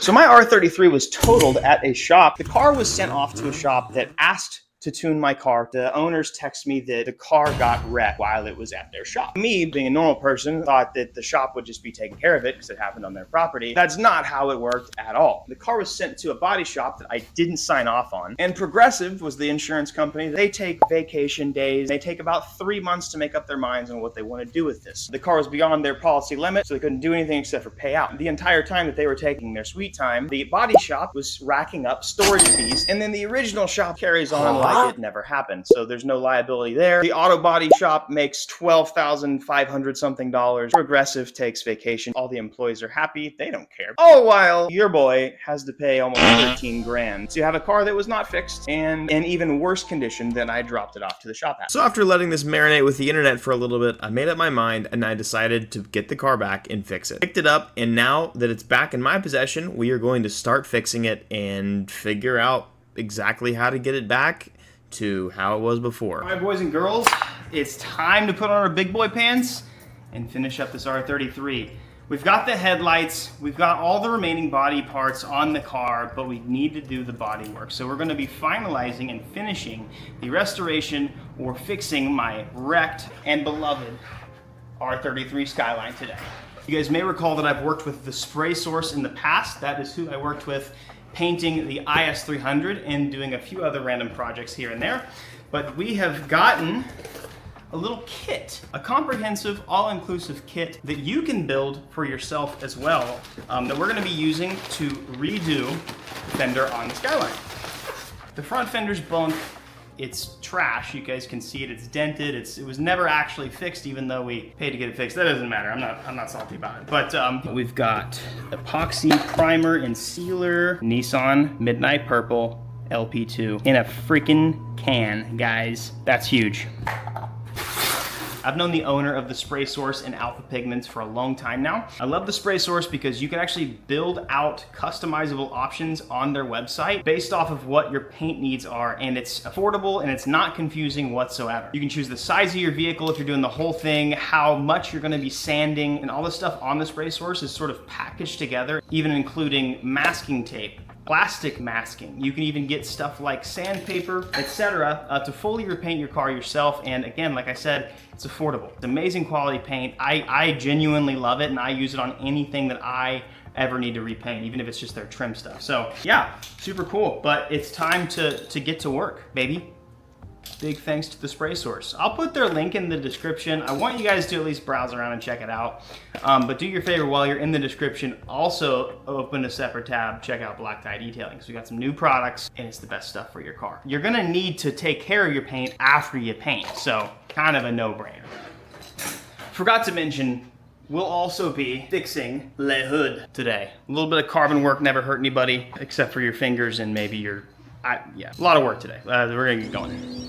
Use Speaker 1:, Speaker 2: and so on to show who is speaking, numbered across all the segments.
Speaker 1: So my R33 was totaled at a shop. The car was sent off to a shop that asked to tune my car. The owners text me that the car got wrecked while it was at their shop. Me, being a normal person, thought that the shop would just be taking care of it because it happened on their property. That's not how it worked at all. The car was sent to a body shop that I didn't sign off on. And Progressive was the insurance company. They take vacation days. They take about 3 months to make up their minds on what they want to do with this. The car was beyond their policy limit, so they couldn't do anything except for pay out. The entire time that they were taking their sweet time, the body shop was racking up storage fees, and then the original shop carries on like it never happened. So there's no liability there. The auto body shop makes $12,500 something. Progressive takes vacation. All the employees are happy. They don't care. All while your boy has to pay almost 13 grand. So you have a car that was not fixed and in even worse condition than I dropped it off to the shop at.
Speaker 2: So after letting this marinate with the internet for a little bit, I made up my mind and I decided to get the car back and fix it. Picked it up, and now that it's back in my possession, we are going to start fixing it and figure out exactly how to get it back to how it was before.
Speaker 1: All right, boys and girls, it's time to put on our big boy pants and finish up this R33. We've got the headlights, we've got all the remaining body parts on the car, but we need to do the body work. So we're gonna be finalizing and finishing the restoration or fixing my wrecked and beloved R33 Skyline today. You guys may recall that I've worked with the Spray Source in the past. That is who I worked with painting the IS300 and doing a few other random projects here and there. But we have gotten a little kit, a comprehensive, all-inclusive kit that you can build for yourself as well, that we're gonna be using to redo the fender on the Skyline. The front fender's bunk. It's trash. You guys can see it. It's dented. It was never actually fixed, even though we paid to get it fixed. That doesn't matter. I'm not salty about it. But we've got epoxy primer and sealer, Nissan Midnight Purple LP2 in a freaking can, guys. That's huge. I've known the owner of the Spray Source and Alpha Pigments for a long time now. I love the Spray Source because you can actually build out customizable options on their website based off of what your paint needs are, and it's affordable and it's not confusing whatsoever. You can choose the size of your vehicle if you're doing the whole thing, how much you're gonna be sanding, and all the stuff on the Spray Source is sort of packaged together, even including masking tape, plastic masking. You can even get stuff like sandpaper, etc., to fully repaint your car yourself. And again, like I said, it's affordable. It's amazing quality paint. I genuinely love it, and I use it on anything that I ever need to repaint, even if it's just their trim stuff. So yeah, super cool. But it's time to get to work, baby. Big thanks to the Spray Source. I'll put their link in the description. I want you guys to at least browse around and check it out. But do your favor, while you're in the description, also open a separate tab, check out Black Tie Detailing. So we got some new products, and it's the best stuff for your car. You're gonna need to take care of your paint after you paint, so kind of a no-brainer. Forgot to mention, we'll also be fixing Le Hood today. A little bit of carbon work never hurt anybody, except for your fingers and maybe your, yeah, a lot of work today. We're gonna get going.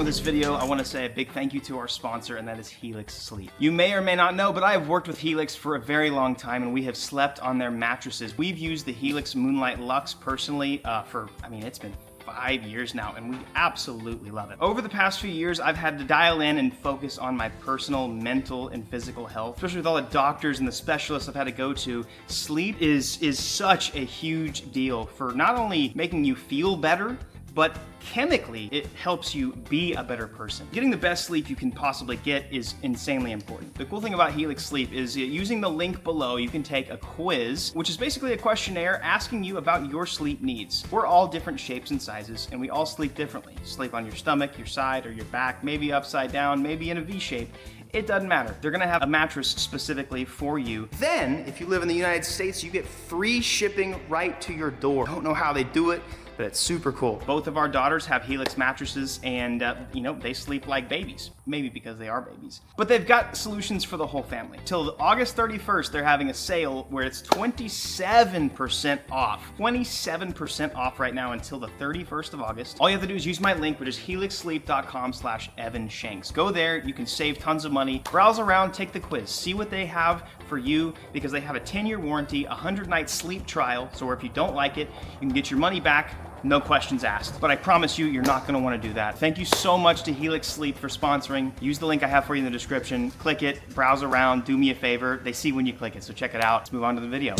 Speaker 1: This video, I want to say a big thank you to our sponsor, and that is Helix Sleep. You may or may not know, but I have worked with Helix for a very long time, and we have slept on their mattresses. We've used the Helix Moonlight Luxe personally it's been 5 years now, and we absolutely love it. Over the past few years, I've had to dial in and focus on my personal, mental, and physical health. Especially with all the doctors and the specialists I've had to go to, sleep is such a huge deal for not only making you feel better, but chemically, it helps you be a better person. Getting the best sleep you can possibly get is insanely important. The cool thing about Helix Sleep is using the link below, you can take a quiz, which is basically a questionnaire asking you about your sleep needs. We're all different shapes and sizes, and we all sleep differently. Sleep on your stomach, your side, or your back, maybe upside down, maybe in a V shape. it doesn't matter. They're gonna have a mattress specifically for you. Then, if you live in the United States, you get free shipping right to your door. Don't know how they do it, but it's super cool. Both of our daughters have Helix mattresses and you know, they sleep like babies. Maybe because they are babies. But they've got solutions for the whole family. Till August 31st, they're having a sale where it's 27% off. 27% off right now until the 31st of August. All you have to do is use my link, which is helixsleep.com/EvanShanks. Go there, you can save tons of money. Browse around, take the quiz, see what they have for you, because they have a 10-year warranty, a 100-night sleep trial, so if you don't like it, you can get your money back. No questions asked. But I promise you, you're not gonna wanna do that. Thank you so much to Helix Sleep for sponsoring. Use the link I have for you in the description. Click it, browse around, do me a favor. They see when you click it, so check it out. Let's move on to the video.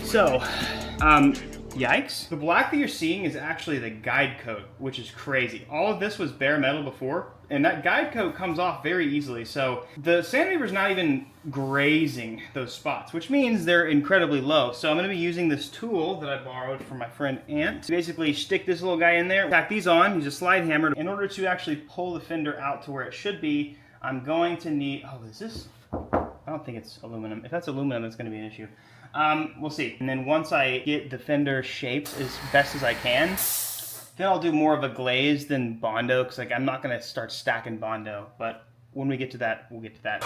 Speaker 1: So, yikes. The black that you're seeing is actually the guide coat, which is crazy. All of this was bare metal before, and that guide coat comes off very easily. So the sandpaper's not even grazing those spots, which means they're incredibly low. So I'm gonna be using this tool that I borrowed from my friend Ant to basically stick this little guy in there, tack these on, use a slide hammer. In order to actually pull the fender out to where it should be, I'm going to need, oh, is this? I don't think it's aluminum. If that's aluminum, that's gonna be an issue. We'll see. And then once I get the fender shaped as best as I can, then I'll do more of a glaze than Bondo, because like I'm not gonna start stacking Bondo, but when we get to that, we'll get to that.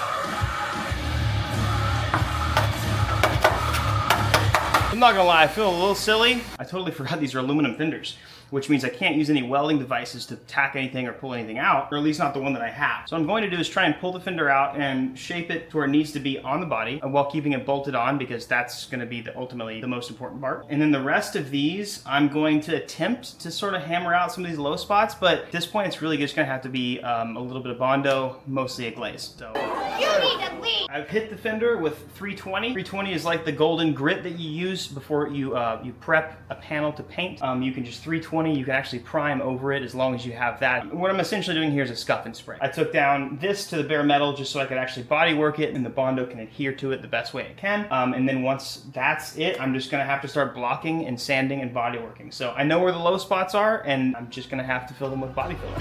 Speaker 1: I'm not gonna lie, I feel a little silly. I totally forgot these are aluminum fenders, which means I can't use any welding devices to tack anything or pull anything out, or at least not the one that I have. So what I'm going to do is try and pull the fender out and shape it to where it needs to be on the body while keeping it bolted on, because that's gonna be ultimately the most important part. And then the rest of these, I'm going to attempt to sort of hammer out some of these low spots, but at this point it's really just gonna have to be a little bit of Bondo, mostly a glaze. So
Speaker 3: You need to leave!
Speaker 1: I've hit the fender with 320. 320 is like the golden grit that you use before you prep a panel to paint. You can just 320, you can actually prime over it as long as you have that. What I'm essentially doing here is a scuff and spray. I took down this to the bare metal just so I could actually body work it and the Bondo can adhere to it the best way it can. And then once that's it, I'm just gonna have to start blocking and sanding and body working. So I know where the low spots are and I'm just gonna have to fill them with body filler.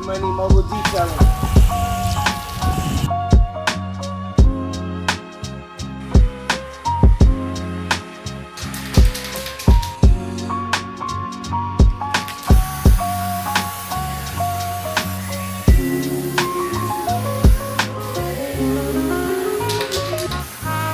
Speaker 1: Money mobile detailing.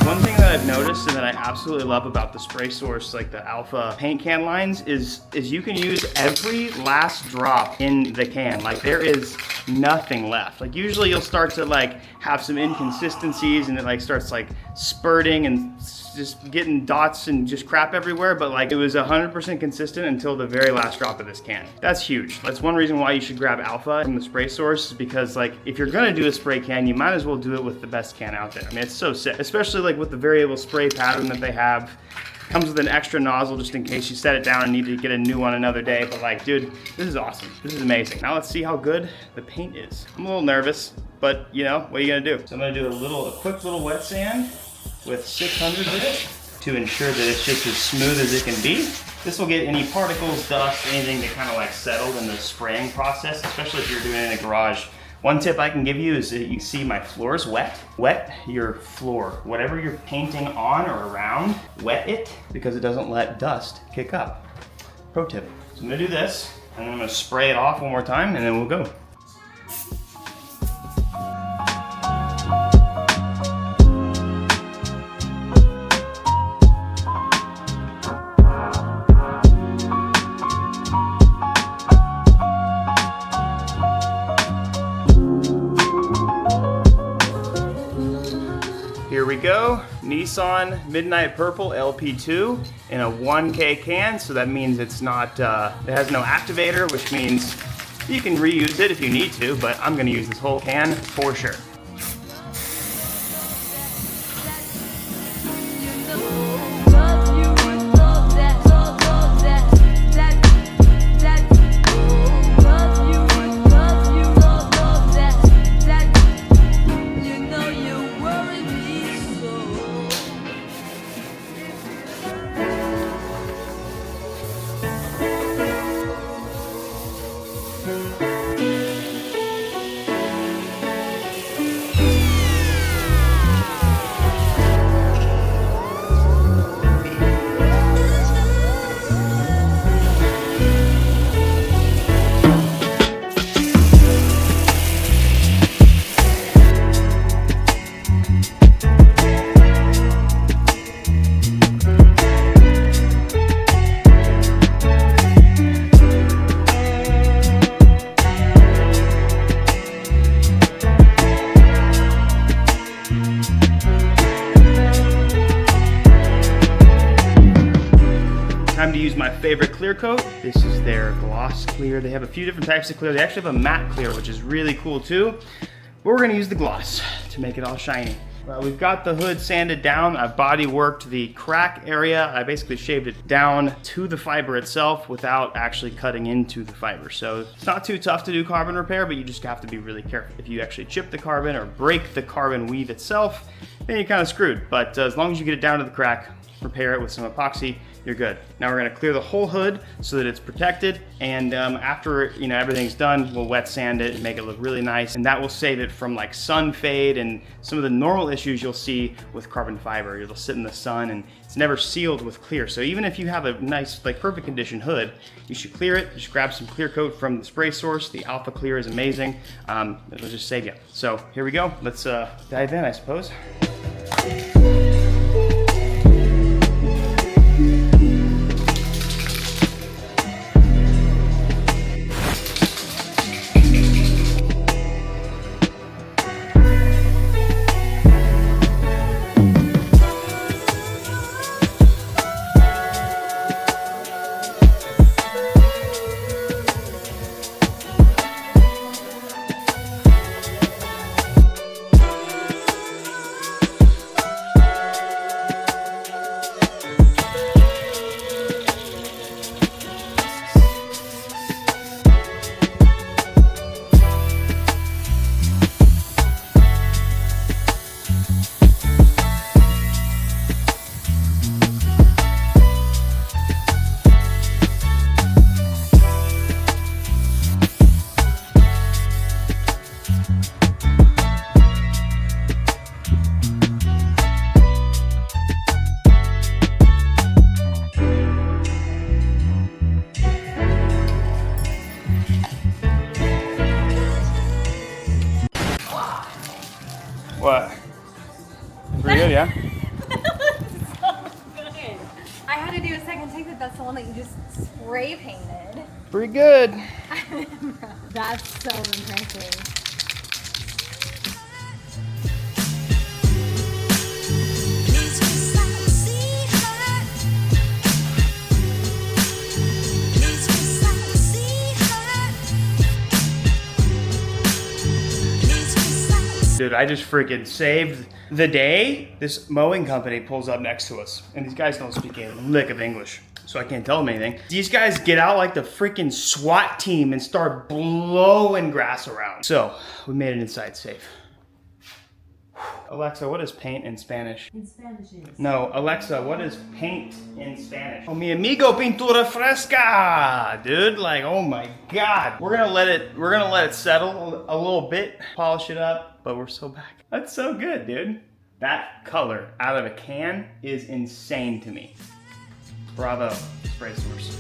Speaker 1: One thing that I've noticed and that I absolutely love about the Spray Source, like the Alpha paint can lines, is you can use every last drop in the can. Like there is nothing left. Like usually you'll start to like have some inconsistencies and it like starts like spurting and just getting dots and just crap everywhere, but like it was 100% consistent until the very last drop of this can. That's huge. That's one reason why you should grab Alpha from the Spray Source, because like if you're gonna do a spray can, you might as well do it with the best can out there. I mean, it's so sick, especially like with the variable spray pattern that they have. Comes with an extra nozzle just in case you set it down and need to get a new one another day. But like, dude, this is awesome. This is amazing. Now let's see how good the paint is. I'm a little nervous, but you know, what are you gonna do? So I'm gonna do a quick little wet sand with 600 in it to ensure that it's just as smooth as it can be. This will get any particles, dust, anything that kind of like settled in the spraying process, especially if you're doing it in a garage. One tip I can give you is that you see my floor is wet. Wet your floor. Whatever you're painting on or around, wet it because it doesn't let dust kick up. Pro tip. So I'm gonna do this, and then I'm gonna spray it off one more time, and then we'll go. Here we go, Nissan Midnight Purple LP2 in a 1K can, so that means it's not, it has no activator, which means you can reuse it if you need to, but I'm gonna use this whole can for sure. Time to use my favorite clear coat. This is their gloss clear. They have a few different types of clear. They actually have a matte clear, which is really cool too. But we're gonna use the gloss to make it all shiny. We've got the hood sanded down. I've body worked the crack area. I basically shaved it down to the fiber itself without actually cutting into the fiber. So it's not too tough to do carbon repair, but you just have to be really careful. If you actually chip the carbon or break the carbon weave itself, then you're kind of screwed. But as long as you get it down to the crack, repair it with some epoxy, you're good. Now we're gonna clear the whole hood so that it's protected, and after everything's done, we'll wet sand it and make it look really nice, and that will save it from like sun fade and some of the normal issues you'll see with carbon fiber. It'll sit in the sun and it's never sealed with clear. So even if you have a nice, like perfect condition hood, you should clear it. Just grab some clear coat from the spray source. The Alpha Clear is amazing. It'll just save you. So here we go. Let's dive in, I suppose. What? Pretty good, yeah?
Speaker 3: So good. I had to do a second take that's the one that you just spray painted.
Speaker 1: Pretty good.
Speaker 3: That's so impressive.
Speaker 1: Dude, I just freaking saved the day. This mowing company pulls up next to us, and these guys don't speak a lick of English, so I can't tell them anything. These guys get out like the freaking SWAT team and start blowing grass around. So we made it inside safe. Alexa, what is paint in Spanish?
Speaker 4: In Spanish is.
Speaker 1: No, Alexa, what is paint in Spanish? Oh, mi amigo pintura fresca, dude. Like, oh my God. We're gonna let it settle a little bit, polish it up, but we're so back. That's so good, dude. That color out of a can is insane to me. Bravo, Spray Source.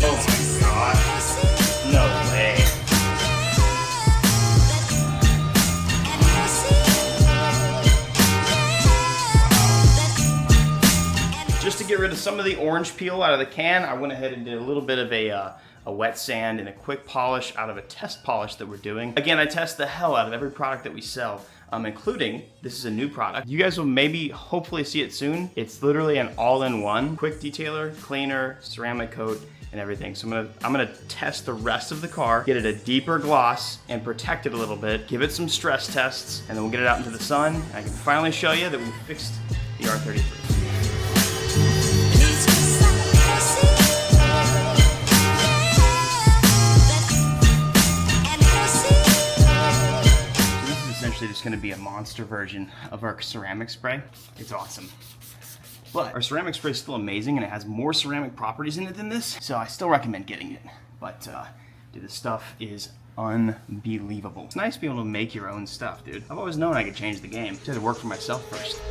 Speaker 1: Oh my God. No way. Just to get rid of some of the orange peel out of the can, I went ahead and did a little bit of a wet sand and a quick polish out of a test polish that we're doing. Again, I test the hell out of every product that we sell, including, this is a new product. You guys will maybe, hopefully see it soon. It's literally an all-in-one quick detailer, cleaner, ceramic coat, and everything. So I'm gonna test the rest of the car, get it a deeper gloss, and protect it a little bit, give it some stress tests, and then we'll get it out into the sun. And I can finally show you that we fixed the R33. Essentially just going to be a monster version of our ceramic spray. It's awesome. But our ceramic spray is still amazing and it has more ceramic properties in it than this, so I still recommend getting it. But dude, this stuff is unbelievable. It's nice to be able to make your own stuff, dude. I've always known I could change the game. Just had to work for myself first.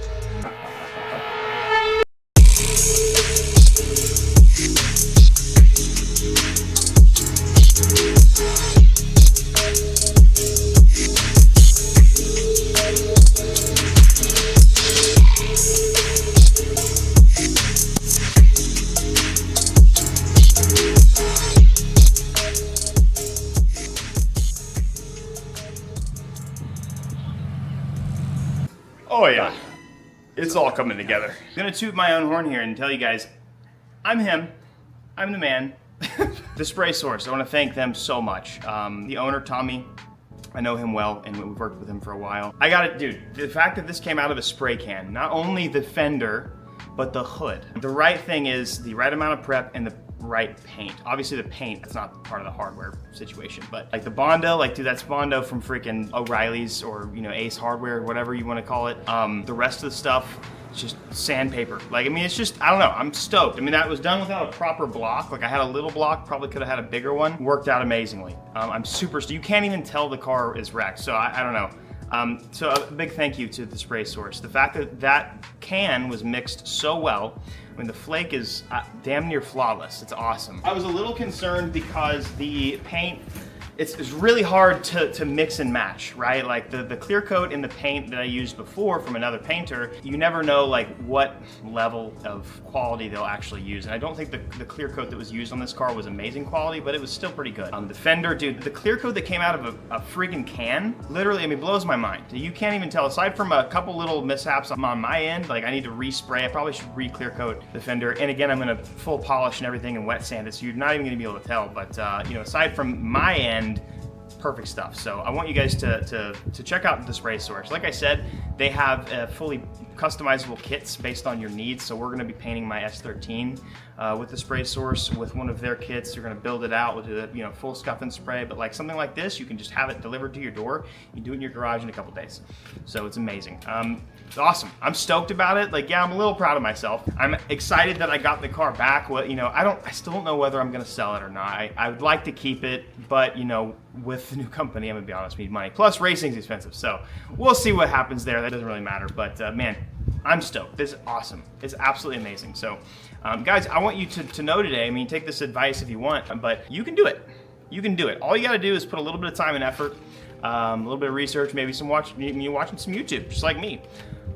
Speaker 1: Oh yeah, it's all coming together. I'm gonna toot my own horn here and tell you guys, I'm him, I'm the man. The Spray Source, I wanna thank them so much. The owner, Tommy, I know him well and we've worked with him for a while. I got it, dude, the fact that this came out of a spray can, not only the fender, but the hood. The right thing is the right amount of prep and the right paint. Obviously the paint, that's not part of the hardware situation, but like the Bondo, like dude, that's Bondo from freaking O'Reilly's or, you know, Ace Hardware, whatever you want to call it. The rest of the stuff, it's just sandpaper. Like, I mean, it's just, I don't know, I'm stoked. I mean, that was done without a proper block. Like I had a little block, probably could have had a bigger one. Worked out amazingly. I'm super, you can't even tell the car is wrecked, so I don't know. So a big thank you to the Spray Source. The fact that that can was mixed so well, I mean, the flake is damn near flawless. It's awesome. I was a little concerned because the paint, it's really hard to mix and match, right? Like the clear coat in the paint that I used before from another painter, you never know like what level of quality they'll actually use. And I don't think the clear coat that was used on this car was amazing quality, but it was still pretty good. The fender, dude, the clear coat that came out of a freaking can, literally, I mean, blows my mind. You can't even tell, aside from a couple little mishaps on my end, like I need to respray, I probably should re-clear coat the fender. And again, I'm gonna full polish and everything and wet sand it, so you're not even gonna be able to tell. But you know, aside from my end, perfect stuff. So I want you guys to check out the Spray Source. Like I said, they have fully customizable kits based on your needs. So we're gonna be painting my S13 with the Spray Source with one of their kits. They're gonna build it out with a, you know, full scuff and spray, but like something like this, you can just have it delivered to your door. You do it in your garage in a couple days. So it's amazing. It's awesome. I'm stoked about it. Like, yeah, I'm a little proud of myself. I'm excited that I got the car back. Well, you know, I still don't know whether I'm gonna sell it or not. I would like to keep it, but you know, with the new company, I'm gonna be honest, we need money. Plus racing's expensive. So we'll see what happens there. That doesn't really matter, but man, I'm stoked. This is awesome. It's absolutely amazing. So guys, I want you to know today, I mean, take this advice if you want, but you can do it. You can do it. All you gotta do is put a little bit of time and effort, a little bit of research, maybe some watching some YouTube, just like me.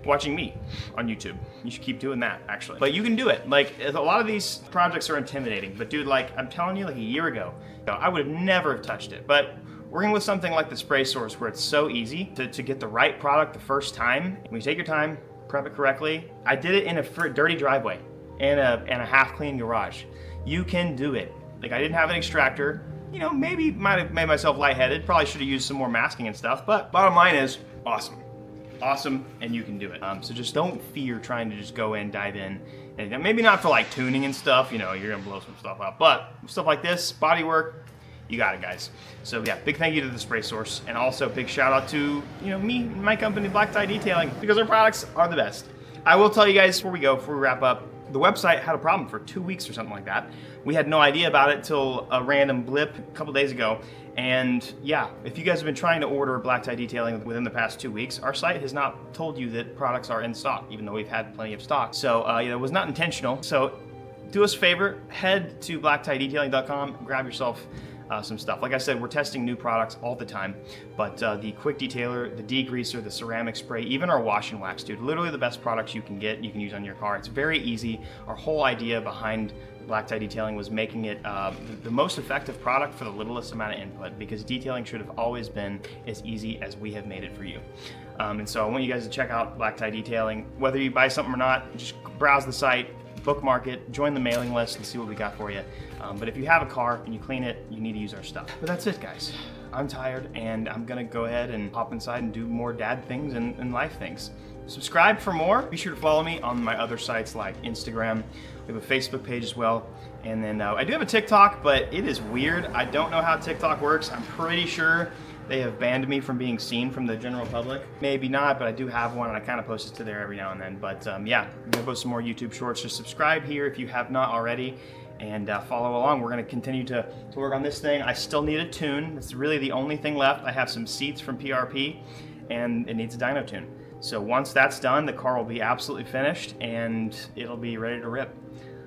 Speaker 1: Watching me on YouTube. You should keep doing that, actually. But you can do it. Like, a lot of these projects are intimidating, but dude, like, I'm telling you, like a year ago, I would have never have touched it. But working with something like the Spray Source, where it's so easy to get the right product the first time, when you take your time, prep it correctly. I did it in a dirty driveway and a half clean garage. You can do it. Like, I didn't have an extractor. You know, maybe might have made myself lightheaded. Probably should have used some more masking and stuff, but bottom line is, awesome. Awesome, and you can do it. So just don't fear trying to just go in, dive in. And maybe not for like tuning and stuff, you know, you're gonna blow some stuff up. But stuff like this, bodywork, you got it, guys. So yeah, big thank you to the Spray Source, and also big shout out to me and my company, Black Tie Detailing, because our products are the best. I will tell you guys before we wrap up, the website had a problem for 2 weeks or something like that. We had no idea about it till a random blip a couple days ago. And yeah, if you guys have been trying to order Black Tie Detailing within the past 2 weeks, our site has not told you that products are in stock, even though we've had plenty of stock. So it was not intentional. So do us a favor, head to blacktiedetailing.com, grab yourself some stuff. Like I said, we're testing new products all the time, but the quick detailer, the degreaser, the ceramic spray, even our wash and wax, dude, literally the best products you can get, you can use on your car. It's very easy. Our whole idea behind Black Tie Detailing was making it the most effective product for the littlest amount of input, because detailing should have always been as easy as we have made it for you. And so I want you guys to check out Black Tie Detailing. Whether you buy something or not, just browse the site, bookmark it, join the mailing list, and see what we got for you. But if you have a car and you clean it, you need to use our stuff. But that's it, guys. I'm tired, and I'm gonna go ahead and hop inside and do more dad things and life things. Subscribe for more. Be sure to follow me on my other sites like Instagram. We have a Facebook page as well. And then I do have a TikTok, but it is weird. I don't know how TikTok works. I'm pretty sure they have banned me from being seen from the general public. Maybe not, but I do have one, and I kind of post it to there every now and then. But yeah, I'm gonna post some more YouTube shorts. Just subscribe here if you have not already, and follow along. We're gonna continue to work on this thing. I still need a tune. It's really the only thing left. I have some seats from PRP, and it needs a dyno tune. So once that's done, the car will be absolutely finished, and it'll be ready to rip.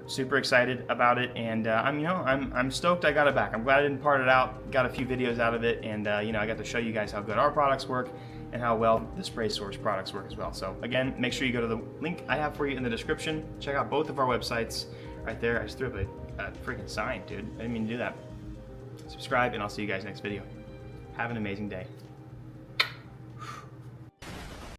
Speaker 1: Super excited about it, and I'm stoked I got it back. I'm glad I didn't part it out. Got a few videos out of it, and I got to show you guys how good our products work and how well the Spray Source products work as well. So again, make sure you go to the link I have for you in the description. Check out both of our websites right there. I just threw up a freaking sign, dude. I didn't mean to do that. Subscribe, and I'll see you guys next video. Have an amazing day.